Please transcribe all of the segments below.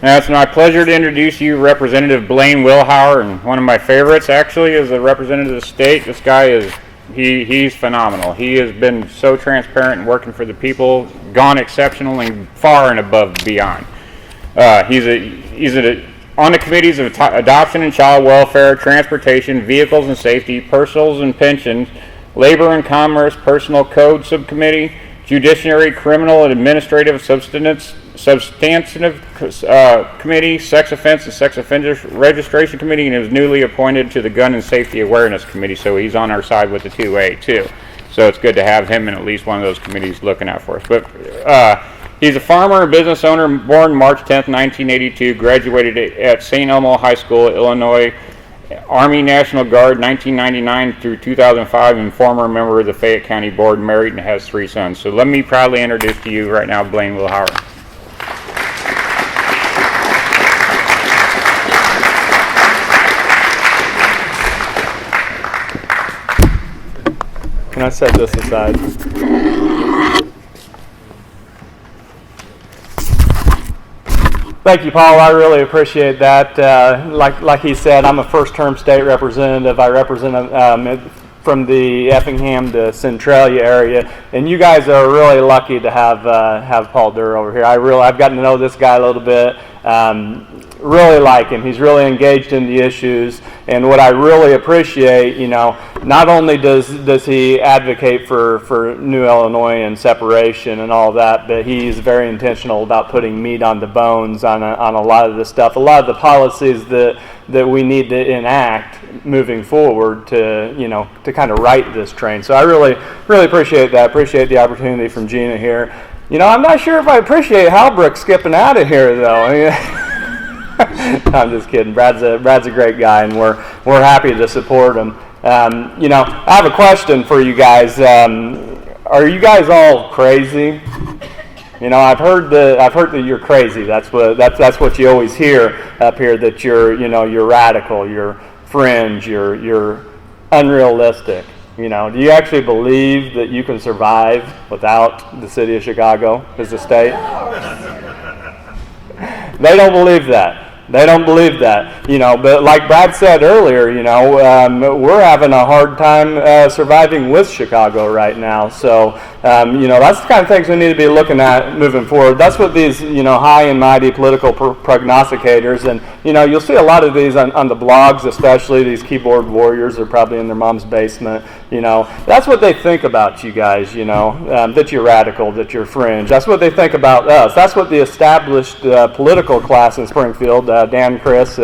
Now, it's my pleasure to introduce you Representative Blaine Wilhour, and one of my favorites actually is the representative of the state. This guy is, he's phenomenal. He has been so transparent and working for the people, gone exceptionally far and above and beyond. He's on the committees of adoption and child welfare, transportation, vehicles and safety, personals and pensions, labor and commerce, personal code subcommittee, judiciary, criminal and administrative substantive committee, sex offense and sex offender registration committee, and he was newly appointed to the gun and safety awareness committee, so he's on our side with the 2A too. So it's good to have him in at least one of those committees looking out for us. But he's a farmer and business owner, born March 10th, 1982, graduated at St. Elmo High School, Illinois, Army National Guard 1999 through 2005, and former member of the Fayette County Board, married and has 3 sons. So let me proudly introduce to you right now Blaine Wilhour. Can I set this aside? Thank you, Paul. I really appreciate that. Like he said, I'm a first-term state representative. I represent from the Effingham to Centralia area, and you guys are really lucky to have Paul Durr over here. I've gotten to know this guy a little bit. Really like him. He's really engaged in the issues, and what I really appreciate, not only does he advocate for New Illinois and separation and all that, but he's very intentional about putting meat on the bones on a lot of this stuff, a lot of the policies that we need to enact moving forward to kind of right this train. So I really appreciate that. Appreciate the opportunity from Gina here. I'm not sure if I appreciate Halbrook skipping out of here though. I'm just kidding. Brad's a great guy, and we're happy to support him. I have a question for you guys. Are you guys all crazy? I've heard that you're crazy. That's what you always hear up here. That you're radical, you're fringe, you're unrealistic. Do you actually believe that you can survive without the city of Chicago as a state? They don't believe that. But like Brad said earlier, we're having a hard time surviving with Chicago right now. So, that's the kind of things we need to be looking at moving forward. That's what these, high and mighty political prognosticators, and, you'll see a lot of these on the blogs, especially these keyboard warriors are probably in their mom's basement. That's what they think about you guys, that you're radical, that you're fringe. That's what they think about us. That's what the established political class in Springfield, Dan, Chris,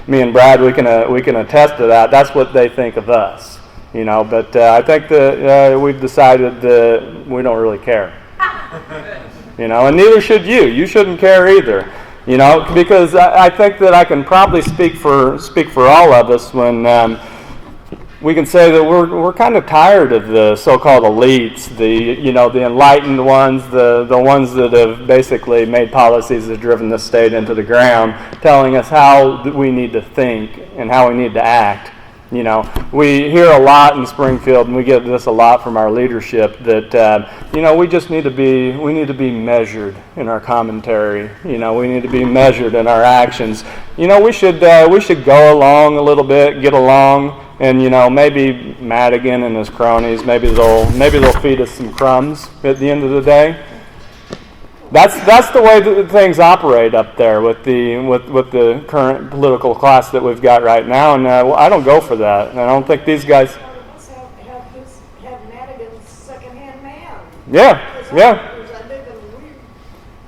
me and Brad, we can attest to that. That's what they think of us, But I think that we've decided that we don't really care, and neither should you. You shouldn't care either, because I think that I can probably speak for all of us when we can say that we're kind of tired of the so-called elites, the enlightened ones, the ones that have basically made policies that have driven the state into the ground, telling us how we need to think and how we need to act. We hear a lot in Springfield, and we get this a lot from our leadership, that we just need to be measured in our commentary. We need to be measured in our actions. We should go along a little bit, get along. And maybe Madigan and his cronies, maybe they'll feed us some crumbs at the end of the day. That's the way that things operate up there with the current political class that we've got right now, and I don't go for that. And I don't think these guys have Madigan's second-hand man. Yeah.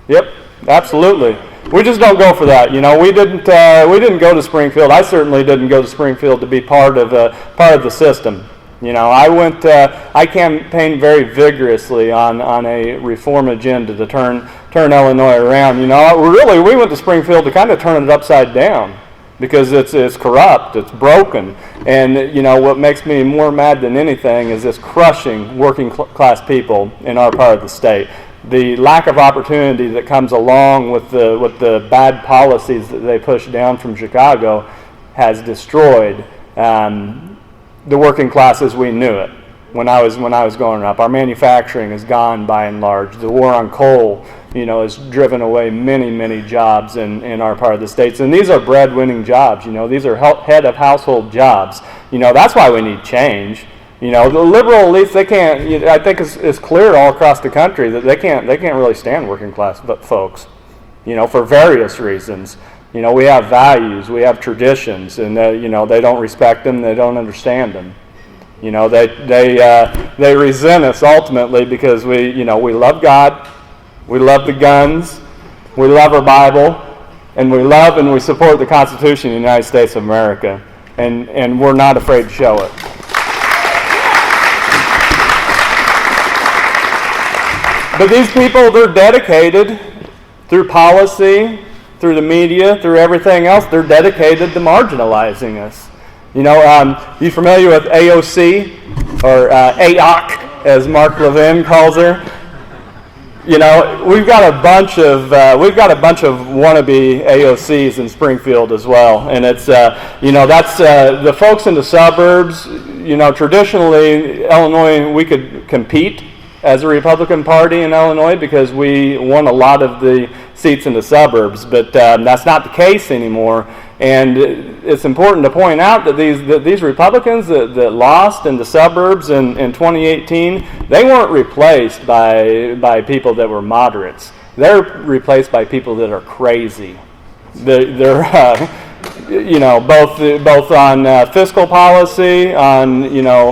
Yep, absolutely. We just don't go for that. We didn't go to Springfield. I certainly didn't go to Springfield to be part of the system. I campaigned very vigorously on a reform agenda to turn Illinois around. We went to Springfield to kind of turn it upside down, because it's corrupt, it's broken, and what makes me more mad than anything is this crushing working class people in our part of the state. The lack of opportunity that comes along with the bad policies that they push down from Chicago has destroyed the working class as we knew it when I was growing up. Our manufacturing is gone by and large. The war on coal has driven away many, many jobs in our part of the states. And these are breadwinning jobs. These are head of household jobs. That's why we need change. The liberal elites, they can't. I think it's clear all across the country that they can't really stand working class folks. For various reasons. We have values, we have traditions, and they don't respect them, they don't understand them. They resent us ultimately because we love God, we love the guns, we love our Bible, and we love and we support the Constitution of the United States of America, and we're not afraid to show it. But these people, they're dedicated through policy, through the media, through everything else, they're dedicated to marginalizing us. You familiar with AOC, or AOC, as Mark Levin calls her? We've got a bunch of wannabe AOCs in Springfield as well, and it's that's the folks in the suburbs. Traditionally, Illinois, we could compete as a Republican Party in Illinois because we won a lot of the seats in the suburbs, but that's not the case anymore. And it's important to point out that these Republicans that lost in the suburbs in 2018, they weren't replaced by people that were moderates. They're replaced by people that are crazy. They're both on fiscal policy, on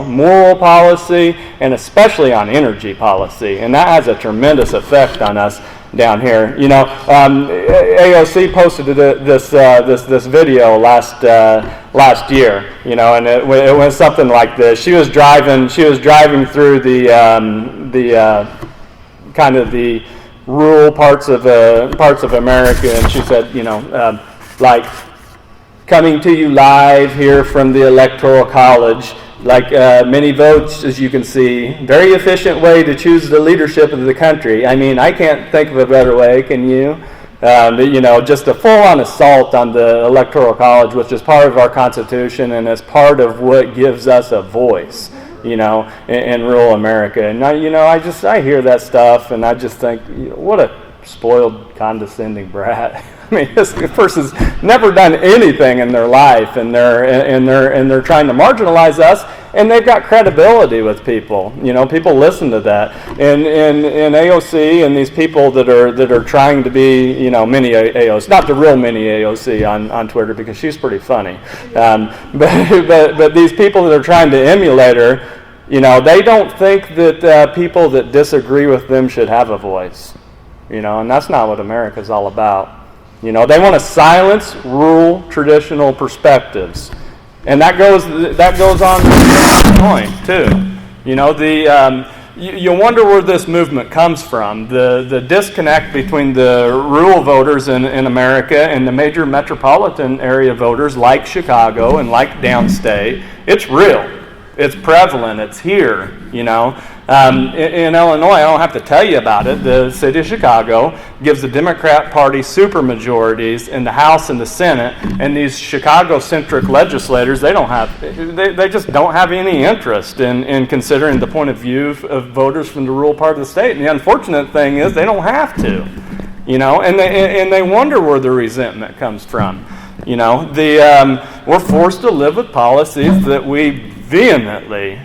moral policy, and especially on energy policy, and that has a tremendous effect on us down here. AOC posted this video last year, and it went something like this. She was driving through the kind of the rural parts of America, and she said, like, coming to you live here from the Electoral College, like many votes, as you can see, very efficient way to choose the leadership of the country. I mean, I can't think of a better way, can you? Just a full-on assault on the Electoral College, which is part of our Constitution and is part of what gives us a voice, in rural America. And I hear that stuff, and I just think, what a spoiled, condescending brat. I mean, this person's never done anything in their life, and they're trying to marginalize us, and they've got credibility with people. People listen to that, and AOC and these people that are trying to be mini AOC, not the real mini AOC on Twitter because she's pretty funny, but these people that are trying to emulate her, they don't think that people that disagree with them should have a voice, and that's not what America's all about. They want to silence rural traditional perspectives, and that goes on to Illinois too. You wonder where this movement comes from. The disconnect between the rural voters in America and the major metropolitan area voters like Chicago and like downstate. It's real. It's prevalent. It's here. In Illinois, I don't have to tell you about it. The city of Chicago gives the Democrat Party supermajorities in the House and the Senate, and these Chicago-centric legislators, they just don't have any interest in considering the point of view of voters from the rural part of the state. And the unfortunate thing is they don't have to, and they wonder where the resentment comes from. We're forced to live with policies that we vehemently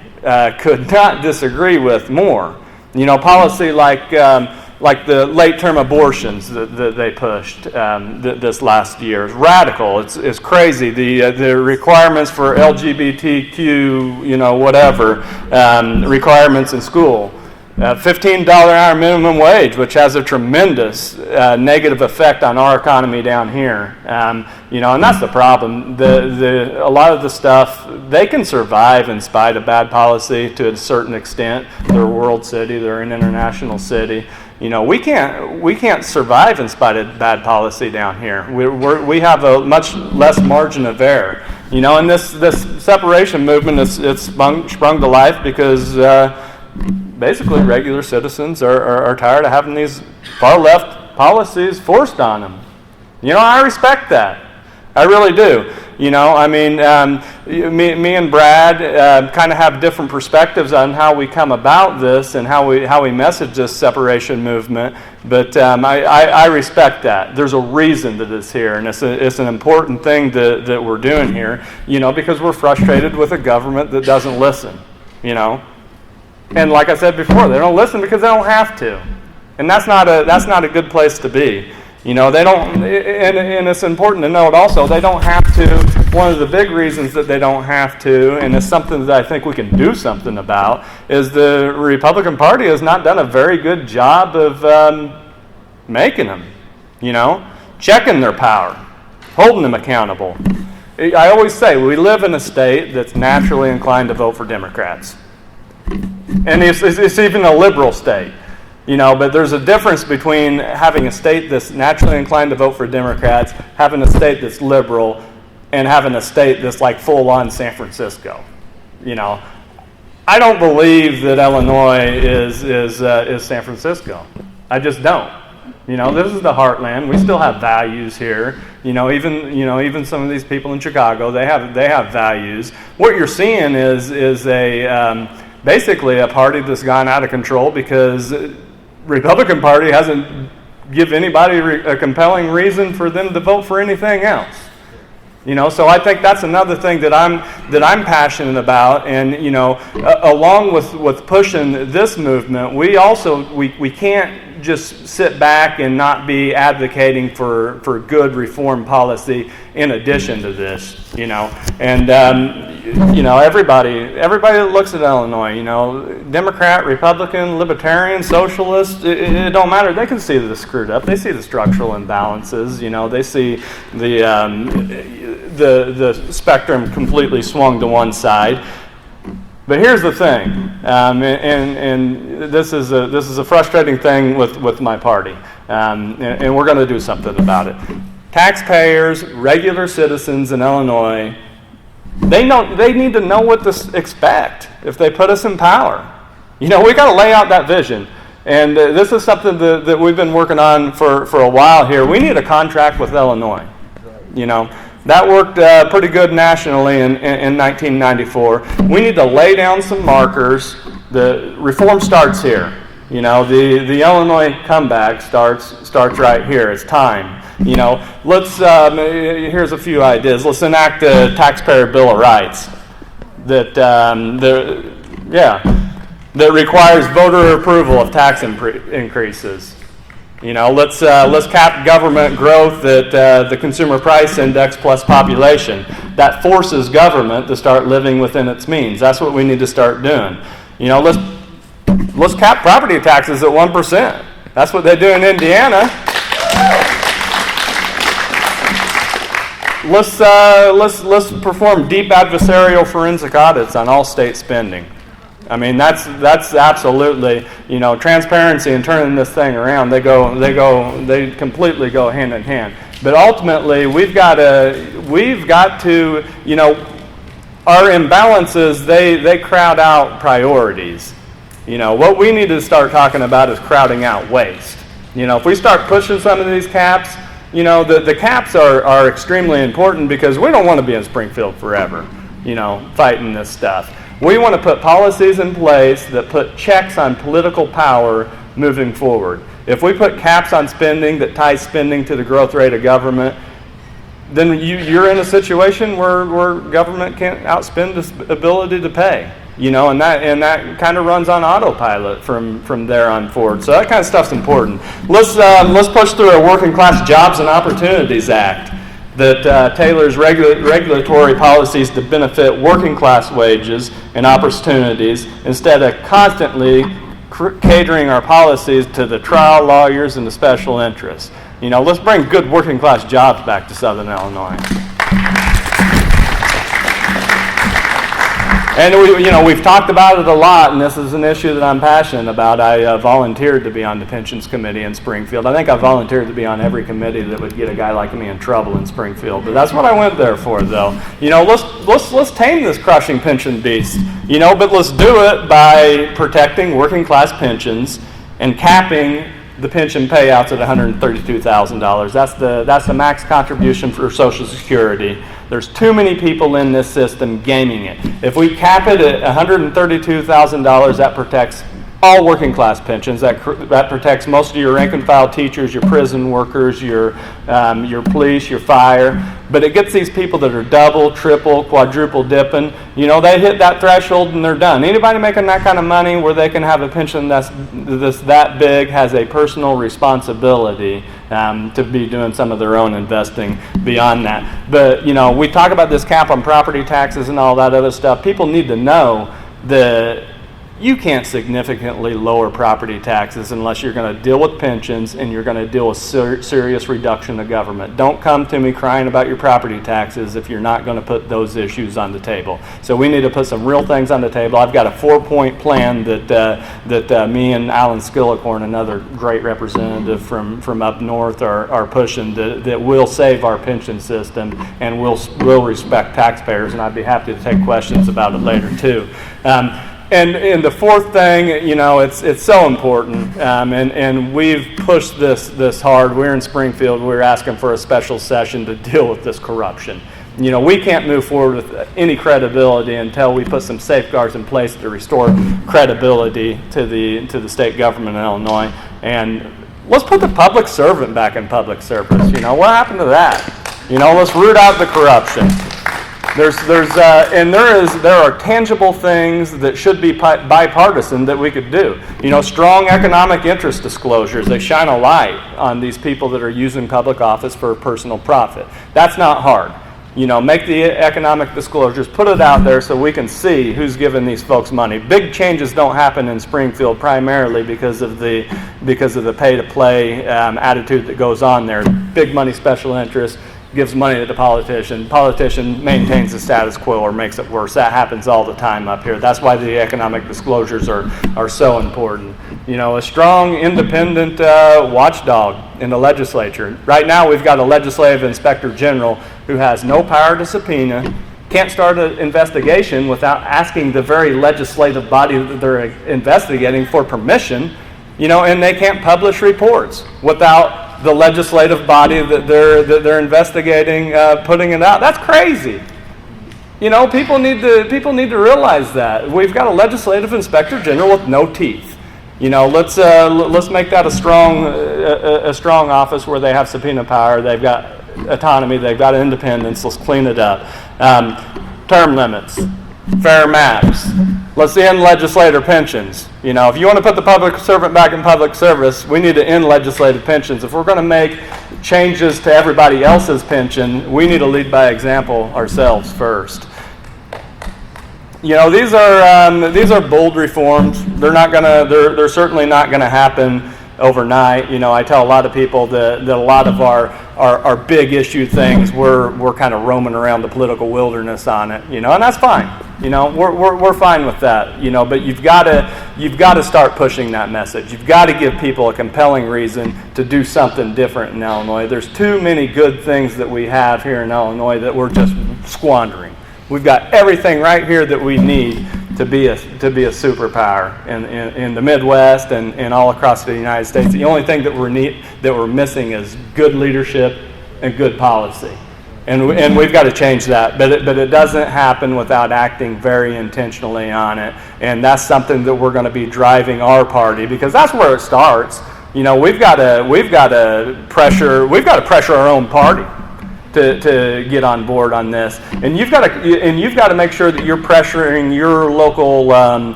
could not disagree with more. Policy like the late-term abortions that they pushed this last year is radical. It's crazy. The requirements for LGBTQ, requirements in school. $15 an hour minimum wage, which has a tremendous negative effect on our economy down here. And that's the problem. A lot of the stuff, they can survive in spite of bad policy to a certain extent. They're a world city, they're an international city. We can't survive in spite of bad policy down here. We have a much less margin of error. And this separation movement, it's sprung to life because basically regular citizens are tired of having these far left policies forced on them. I respect that. I really do. You know, I mean, me and Brad kind of have different perspectives on how we come about this and how we message this separation movement. But I respect that. There's a reason that it's here, and it's an important thing that we're doing here. You know, because we're frustrated with a government that doesn't listen. You know, and like I said before, they don't listen because they don't have to, and that's not a good place to be. You know, they don't, and it's important to note also, they don't have to. One of the big reasons that they don't have to, and it's something that I think we can do something about, is the Republican Party has not done a very good job of making them, you know, checking their power, holding them accountable. I always say we live in a state that's naturally inclined to vote for Democrats. And it's even a liberal state. You know, but there's a difference between having a state that's naturally inclined to vote for Democrats, having a state that's liberal, and having a state that's like full-on San Francisco. You know, I don't believe that Illinois is San Francisco. I just don't. You know, this is the heartland. We still have values here. You know, even some of these people in Chicago, they have values. What you're seeing is basically a party that's gone out of control because Republican Party hasn't give anybody a compelling reason for them to vote for anything else. You know, so I think that's another thing that I'm passionate about, and you know, along with pushing this movement, we can't just sit back and not be advocating for good reform policy in addition to this. You know, and you know, everybody that looks at Illinois, you know, Democrat, Republican, Libertarian, Socialist, it don't matter. They can see that it's screwed up. They see the structural imbalances. You know, they see the spectrum completely swung to one side. But here's the thing, and this is a frustrating thing with my party, and we're going to do something about it. Taxpayers, regular citizens in Illinois, they need to know what to expect if they put us in power. You know, we got to lay out that vision. And this is something that we've been working on for a while here. We need a contract with Illinois. You know, that worked pretty good nationally in 1994. We need to lay down some markers. The reform starts here. You know, the Illinois comeback starts right here. It's time. You know, here's a few ideas. Let's enact a taxpayer bill of rights that requires voter approval of tax increases. You know, let's cap government growth at the consumer price index plus population. That forces government to start living within its means. That's what we need to start doing. You know, let's cap property taxes at 1%. That's what they do in Indiana. Let's perform deep adversarial forensic audits on all state spending. I mean, that's absolutely, you know, transparency and turning this thing around. They completely go hand in hand. But ultimately, we've got to, you know, our imbalances, they crowd out priorities. You know, what we need to start talking about is crowding out waste. You know, if we start pushing some of these caps, you know, the caps are extremely important because we don't want to be in Springfield forever, you know, fighting this stuff. We want to put policies in place that put checks on political power moving forward. If we put caps on spending that ties spending to the growth rate of government, then you're in a situation where government can't outspend its ability to pay. You know, and that kind of runs on autopilot from there on forward. So that kind of stuff's important. Let's push through a Working Class Jobs and Opportunities Act that tailors regulatory policies to benefit working class wages and opportunities instead of constantly catering our policies to the trial lawyers and the special interests. You know, let's bring good working class jobs back to Southern Illinois. And we've talked about it a lot, and this is an issue that I'm passionate about. I volunteered to be on the pensions committee in Springfield. I think I volunteered to be on every committee that would get a guy like me in trouble in Springfield. But that's what I went there for, though. You know, let's tame this crushing pension beast. You know, but let's do it by protecting working class pensions and capping the pension payouts at $132,000. That's the max contribution for Social Security. There's too many people in this system gaming it. If we cap it at $132,000, that protects all working class pensions. That protects most of your rank and file teachers, your prison workers, your police, your fire. But it gets these people that are double, triple, quadruple dipping. You know, they hit that threshold and they're done. Anybody making that kind of money where they can have a pension that's that big has a personal responsibility to be doing some of their own investing beyond that. But, you know, we talk about this cap on property taxes and all that other stuff. People need to know that you can't significantly lower property taxes unless you're going to deal with pensions and you're going to deal with serious reduction of government. Don't come to me crying about your property taxes if you're not going to put those issues on the table. So we need to put some real things on the table. I've got a 4-point plan that me and Alan Skillicorn, another great representative from up north, are pushing that will save our pension system and will respect taxpayers. And I'd be happy to take questions about it later too. And the fourth thing, you know, it's so important, and we've pushed this hard. We're in Springfield. We're asking for a special session to deal with this corruption. You know, we can't move forward with any credibility until we put some safeguards in place to restore credibility to the state government in Illinois. And let's put the public servant back in public service. You know, what happened to that? You know, let's root out the corruption. There are tangible things that should be bipartisan that we could do. You know, strong economic interest disclosures. They shine a light on these people that are using public office for personal profit. That's not hard. You know, make the economic disclosures, put it out there so we can see who's giving these folks money. Big changes don't happen in Springfield primarily because of the pay-to-play attitude that goes on there. Big money special interest gives money to the politician maintains the status quo or makes it worse. That happens all the time up here. That's why the economic disclosures are so important. You know, a strong, independent watchdog in the legislature. Right now we've got a legislative inspector general who has no power to subpoena, can't start an investigation without asking the very legislative body that they're investigating for permission, you know, and they can't publish reports without the legislative body that they're investigating putting it out. That's crazy. You know, people need to realize that we've got a legislative inspector general with no teeth. You know, let's make that a strong office where they have subpoena power. They've got autonomy. They've got independence. Let's clean it up. Term limits, fair maps. Let's end legislator pensions. You know, if you want to put the public servant back in public service, we need to end legislative pensions. If we're going to make changes to everybody else's pension, we need to lead by example ourselves first. You know, these are bold reforms. They're certainly not gonna happen overnight. You know, I tell a lot of people that a lot of our big issue things we're kind of roaming around the political wilderness on it. You know, and that's fine. You know, we're fine with that. You know, but you've got to start pushing that message. You've got to give people a compelling reason to do something different in Illinois. There's too many good things that we have here in Illinois that we're just squandering. We've got everything right here that we need to be a superpower in the Midwest and all across the United States. The only thing that we're missing is good leadership and good policy, and we've got to change that. But it doesn't happen without acting very intentionally on it, and that's something that we're going to be driving our party, because that's where it starts. You know, we've got to pressure our own party to get on board on this, and you've got to make sure that you're pressuring your local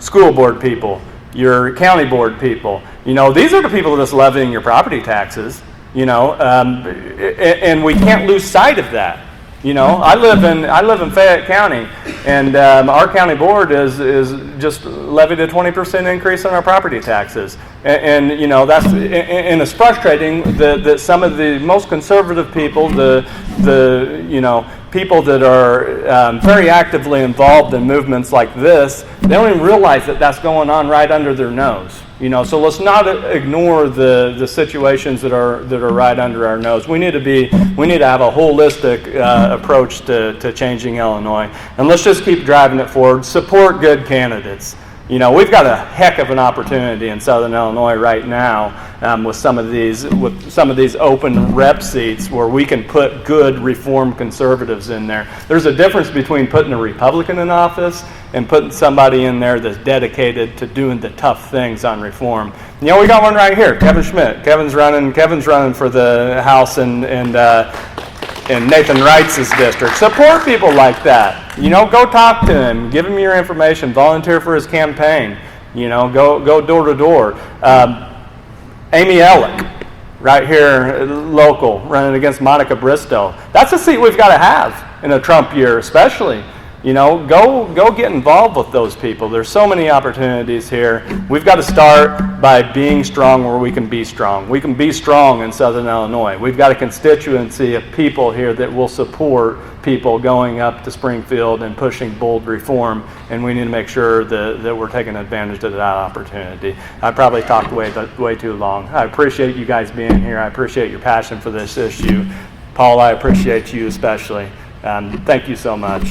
school board people, your county board people. You know, these are the people that's levying your property taxes. You know, and we can't lose sight of that. You know, I live in Fayette County, and our county board is just levied a 20% increase on our property taxes, and you know and it's frustrating that some of the most conservative people, the people that are very actively involved in movements like this, they don't even realize that that's going on right under their nose. You know, so let's not ignore the situations that are right under our nose. We need to have a holistic approach to changing Illinois, and let's just keep driving it forward. Support good candidates. we've got a heck of an opportunity in Southern Illinois right now with some of these open rep seats where we can put good reform conservatives in there. There's a difference between putting a Republican in office and putting somebody in there that's dedicated to doing the tough things on reform. We got one right here, Kevin Schmidt. Kevin's running for the House in Nathan Wright's district. Support people like that. Go talk to him, give him your information, volunteer for his campaign. Go door to door. Amy Ellick, right here, local, running against Monica Bristow. That's a seat we've got to have in a Trump year, especially. Go get involved with those people. There's so many opportunities here. We've got to start by being strong where we can be strong. We can be strong in Southern Illinois. We've got a constituency of people here that will support people going up to Springfield and pushing bold reform, and we need to make sure that we're taking advantage of that opportunity. I probably talked way too long. I appreciate you guys being here. I appreciate your passion for this issue. Paul, I appreciate you especially. Thank you so much.